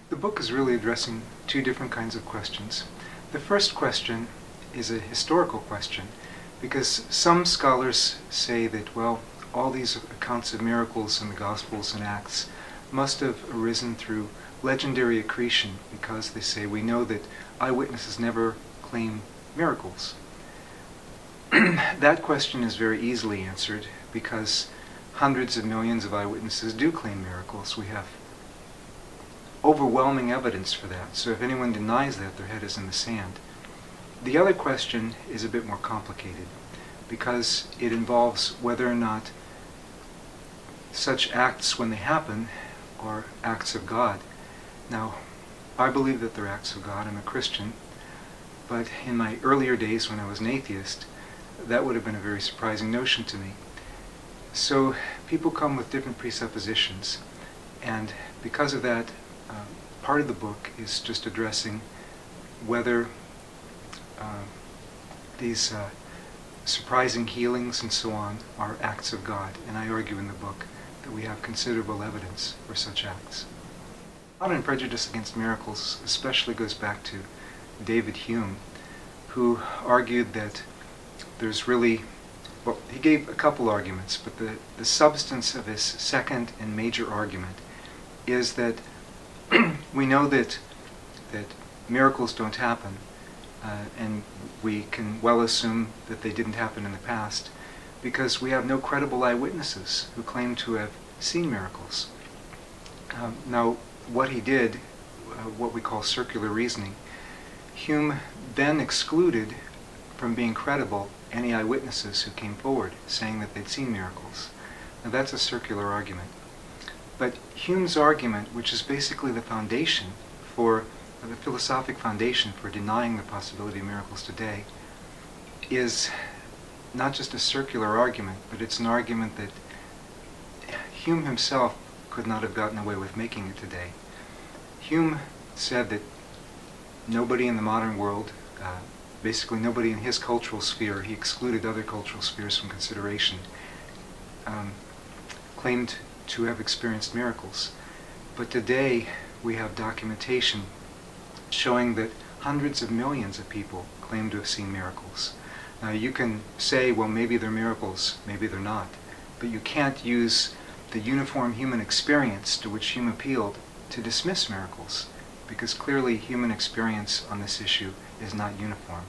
The book is really addressing two different kinds of questions. The first question is a historical question, because some scholars say that, well, all these accounts of miracles in the Gospels and Acts must have arisen through legendary accretion, because they say we know that eyewitnesses never claim miracles. That question is very easily answered, because hundreds of millions of eyewitnesses do claim miracles. We have overwhelming evidence for that, so if anyone denies that, their head is in the sand. The other question is a bit more complicated, because it involves whether or not such acts, when they happen, are acts of God. Now, I believe that they're acts of God. I'm a Christian, but in my earlier days when I was an atheist, that would have been a very surprising notion to me. So people come with different presuppositions, and because of that, part of the book is just addressing whether these surprising healings and so on are acts of God, and I argue in the book that we have considerable evidence for such acts. Modern prejudice against miracles especially goes back to David Hume, who argued that there's really, well, he gave a couple arguments, but the substance of his second and major argument is that we know that miracles don't happen, and we can well assume that they didn't happen in the past, because we have no credible eyewitnesses who claim to have seen miracles. Now, what he did, what we call circular reasoning, Hume then excluded from being credible any eyewitnesses who came forward saying that they'd seen miracles. Now that's a circular argument. But Hume's argument, which is basically the foundation for, the philosophic foundation for denying the possibility of miracles today, is not just a circular argument, but it's an argument that Hume himself could not have gotten away with making it today. Hume said that nobody in the modern world, basically nobody in his cultural sphere, he excluded other cultural spheres from consideration, claimed to have experienced miracles. But today we have documentation showing that hundreds of millions of people claim to have seen miracles. Now you can say, well, maybe they're miracles, maybe they're not, but you can't use the uniform human experience to which Hume appealed to dismiss miracles, because clearly human experience on this issue is not uniform.